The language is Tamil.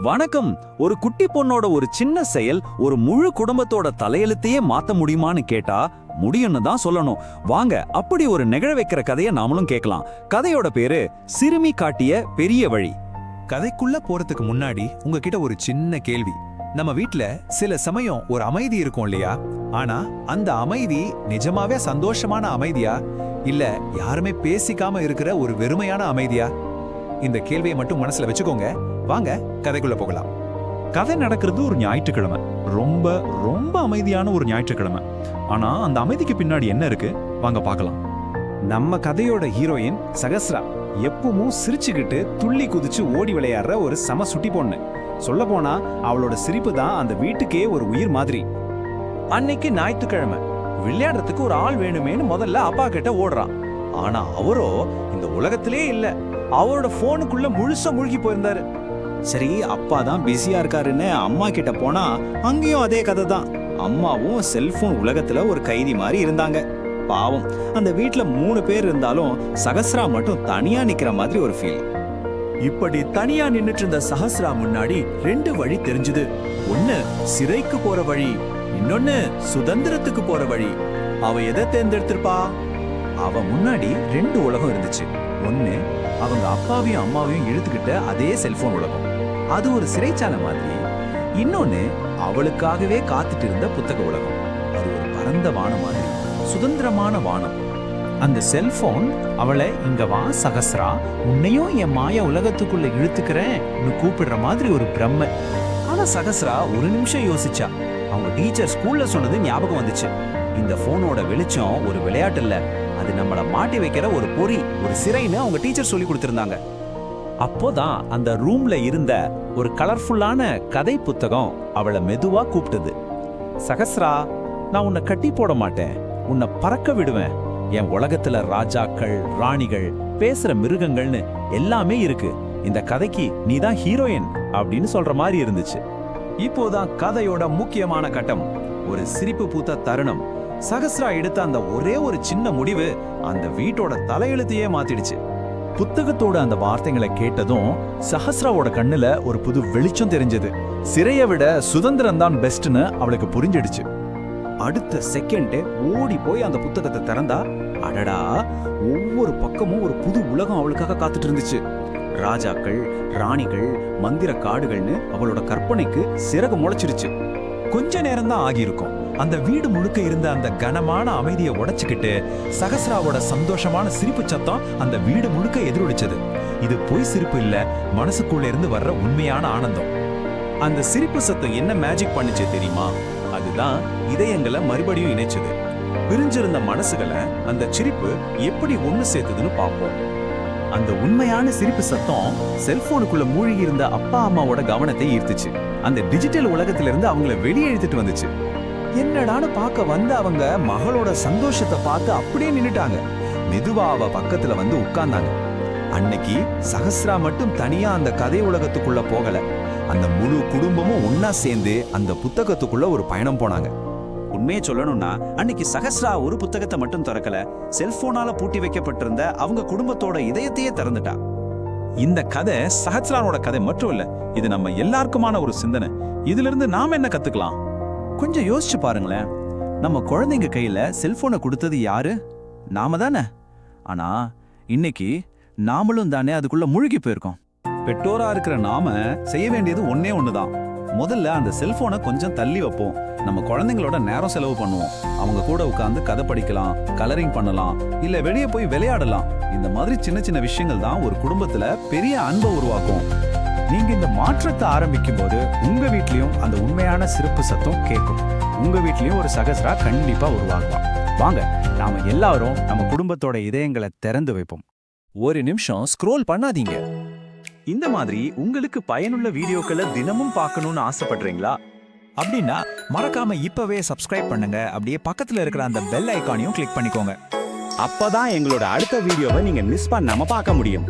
வணக்கம். ஒரு குட்டி பொண்ணோட ஒரு சின்ன செயல் ஒரு முழு குடும்பத்தோட தலையெழுத்தையே மாத்த முடியுமான்னு கேட்டா முடியும்னு தான் சொல்லணும். வாங்க அப்படி ஒரு நிகழ வைக்கிற கதையை நாமளும் கேட்கலாம். கதையோட பேரு சிறுமி காட்டிய பெரிய வழி. கதைக்குள்ள போறதுக்கு முன்னாடி உங்ககிட்ட ஒரு சின்ன கேள்வி. நம்ம வீட்ல சில சமயம் ஒரு அமைதி இருக்கும் இல்லையா? ஆனா அந்த அமைதி நிஜமாவே சந்தோஷமான அமைதியா இல்ல யாருமே பேசிக்காம இருக்கிற ஒரு வெறுமையான அமைதியா? இந்த கேள்வியை மட்டும் மனசுல வச்சுக்கோங்க. வாங்க கதைக்குள்ள போகலாம். கதை நடக்கிறது ஒரு ஞாயிற்றுக்கிழமை. ரொம்ப ரொம்ப அமைதியான ஒரு ஞாயிற்றுக்கிழமை. ஆனா அந்த அமைதிக்கு பின்னாடி என்ன இருக்கு வாங்க பார்க்கலாம். நம்ம கதையோட ஹீரோயின் சகஸ்ரா எப்பவும் சிரிச்சுக்கிட்டு துள்ளி குதிச்சு ஓடி விளையாடுற ஒரு சம சுட்டி பொண்ணு. சொல்ல போனா அவளோட சிரிப்பு தான் அந்த வீட்டுக்கே ஒரு உயிர் மாதிரி. அன்னைக்கு ஞாயிற்றுக்கிழமை விளையாடுறதுக்கு ஒரு ஆள் வேணுமேனு முதல்ல அப்பா கிட்ட ஓடுறான். ஆனா அவரோ இந்த உலகத்திலே இல்ல. அவரோட போனுக்குள்ள முழுசா மூழ்கி போயிருந்தாரு. சரி, அப்பா தான் பிஸியா இருக்காருன்னு அம்மா கிட்ட போனா அங்கேயும் அதே கதை தான். அம்மாவும் செல்போன் உலகத்துல ஒரு கைதி மாதிரி இருந்தாங்க. பாவம், அந்த வீட்டுல 3 பேர் இருந்தாலும் சகஸ்ரா மட்டும் தனியா நிக்கிற மாதிரி ஒரு ஃபீல். இப்படி தனியா நின்னுட்டு இருந்த சஹஸ்ரா முன்னாடி 2 வழி தெரிஞ்சுது. ஒன்னு சிறைக்கு போற வழி, இன்னொன்னு சுதந்திரத்துக்கு போற வழி. அவ எதை தேர்ந்தெடுத்திருப்பா? அவ முன்னாடி 2 உலகம் இருந்துச்சு. ஒன்னு அவங்க அப்பாவையும் அம்மாவையும் இழுத்துக்கிட்ட அதே செல்போன் உலகம், அது ஒரு சிறைச்சாலை மாதிரி. இன்னொன்னு அவளுக்காகவே காத்துட்டு இருந்த புத்தக உலகம், அது ஒரு பரந்த வானம் மாதிரி, சுதந்திரமான வானம். அந்த செல்போன் அவளை இங்க வா சகஸ்ரா, உன்னையும் என் மாய உலகத்துக்குள்ள இழுத்துக்கிறேன்னு கூப்பிடுற மாதிரி ஒரு பிரம்மை. ஆனா சகஸ்ரா ஒரு நிமிஷம் யோசிச்சா. அவங்க டீச்சர் ஸ்கூல்ல சொன்னது ஞாபகம் வந்துச்சு. இந்த போனோட வெளிச்சம் ஒரு விளையாட்டு இல்ல, அது நம்மள மாட்டி வைக்கிற ஒரு பொறி, ஒரு சிறைன்னு அவங்க டீச்சர் சொல்லி கொடுத்திருந்தாங்க. அப்போதான் அந்த ரூம்ல இருந்த ஒரு கலர்ஃபுல்லான கதை புத்தகம் அவளை மெதுவா கூப்பிட்டது. சகஸ்ரா, நான் உன்னை கட்டி போட மாட்டேன், உன்னை பறக்க விடுவேன். என் உலகத்துல ராஜாக்கள், ராணிகள், பேசுற மிருகங்கள்னு எல்லாமே இருக்கு. இந்த கதைக்கு நீதான் ஹீரோயின் அப்படின்னு சொல்ற மாதிரி இருந்துச்சு. இப்போதான் கதையோட முக்கியமான கட்டம். ஒரு சிரிப்பு பூத்த தருணம். சகஸ்ரா எடுத்த அந்த ஒரே ஒரு சின்ன முடிவு அந்த வீட்டோட தலையெழுத்தையே மாத்திடுச்சு. புத்தகத்தோட அந்த வார்த்தைகளை கேட்டதும் சஹஸ்ராவோட கண்ணுல ஒரு புது வெளிச்சம் தெரிஞ்சது. சிறையை விட சுதந்திரம் தான் பெஸ்ட்னு அவளுக்கு புரிஞ்சிடுச்சு. அடுத்த செகண்டே ஓடி போய் அந்த புத்தகத்தை திறந்தா, அடடா, ஒவ்வொரு பக்கமும் ஒரு புது உலகம் அவளுக்காக காத்துட்டு இருந்துச்சு. ராஜாக்கள், ராணிகள், மந்திர காடுகள்னு அவளோட கற்பனைக்கு சிறகு முளைச்சிருச்சு. கொஞ்ச நேரம் தான் ஆகியிருக்கும். அந்த வீடு முழுக்க இருந்த அந்த கனமான அமைதியை உடைச்சுக்கிட்டு சகஸ்ராவோட சந்தோஷமான சிரிப்பு சத்தம் அந்த வீடு முழுக்க எதிரொலிச்சது. இது பொய் சிரிப்பு இல்ல, மனசுக்குள்ள இருந்து வர்ற உண்மையான ஆனந்தம். அந்த சிரிப்பு சத்தம் என்ன மேஜிக் பண்ணுச்சு தெரியுமா? அதுதான் இதயங்களை மறுபடியும் இணைச்சது. பிரிஞ்சிருந்த மனசுகளை அந்த சிரிப்பு எப்படி ஒண்ணு சேர்த்ததுன்னு பார்ப்போம். அந்த உண்மையான சிரிப்பு சத்தம் செல்போனுக்குள்ள மூழ்கி இருந்த அப்பா அம்மாவோட கவனத்தை ஈர்த்துச்சு. அந்த டிஜிட்டல் உலகத்திலிருந்து அவங்கள வெளியே இழுத்துட்டு வந்துச்சு. என்னடான்னு பார்க்க வந்த அவங்க மகளோட சந்தோஷத்தை பார்த்து அப்படியே நின்னுட்டாங்க. மெதுவா அவ பக்கத்துல வந்து உட்கார்ந்தாங்க. அன்னைக்கு சகஸ்ரா மட்டும் தனியா அந்த கதை உலகத்துக்குள்ள போகல. அந்த முழு குடும்பமும் ஒன்னா சேர்ந்து அந்த புத்தகத்துக்குள்ள ஒரு பயணம் போனாங்க. உண்மையை சொல்லணும்னா அன்னைக்கு சகஸ்ரா ஒரு புத்தகத்தை மட்டும் திறக்கல, செல்போனால பூட்டி வைக்கப்பட்டிருந்த அவங்க குடும்பத்தோட இதயத்தையே திறந்துட்டா. இந்த கதை சஹஸ்ராவோட கதை மட்டும் இல்ல, இது நம்ம எல்லாருக்குமான ஒரு சிந்தனை. இதுல இருந்து நாம என்ன கத்துக்கலாம்? கொஞ்சம் யோசிச்சு பாருங்களேன். நம்ம குழந்தைங்க கையில செல்போனை கொடுத்தது யாரு? நாம தானே. ஆனா இன்னைக்கு நாமளும் தானே அதுக்குள்ள மூழ்கி போயிருக்கோம். பெற்றோரா இருக்கிற நாம செய்ய வேண்டியது ஒன்னே ஒண்ணுதான். முதல்ல அந்த செல்போனை கொஞ்சம் தள்ளி வைப்போம். நம்ம குழந்தைங்களோட நேரம் செலவு பண்ணுவோம். அவங்க கூட உட்கார்ந்து கதை படிக்கலாம், கலரிங் பண்ணலாம், இல்ல வெளியே போய் விளையாடலாம். இந்த மாதிரி சின்ன சின்ன விஷயங்கள் தான் ஒரு குடும்பத்துல பெரிய அன்பை உருவாக்கும். நீங்க இந்த மாற்றத்தை ஆரம்பிக்கும் போது உங்க வீட்லயும் அந்த உண்மையான சிரிப்பு சத்தம் கேட்கும். உங்க வீட்லயும் ஒரு சகஸ்ரா கண்டிப்பா உருவாகுவான். வாங்க நாம எல்லாரும் நம்ம குடும்பத்தோட இதயங்களை திறந்து வைப்போம். ஒரு நிமிஷம் ஸ்க்ரோல் பண்ணாதீங்க. இந்த மாதிரி உங்களுக்கு பயனுள்ள வீடியோக்களை தினமும் பார்க்கணும்னு ஆசைப்படுறீங்களா? அப்படின்னா மறக்காம இப்பவே சப்ஸ்கிரைப் பண்ணுங்க. அப்படியே பக்கத்துல இருக்கிற அந்த பெல் ஐகானையும் கிளிக் பண்ணிக்கோங்க. அப்பதான் எங்களோட அடுத்த வீடியோவை நீங்க மிஸ் பண்ணாம பார்க்க முடியும்.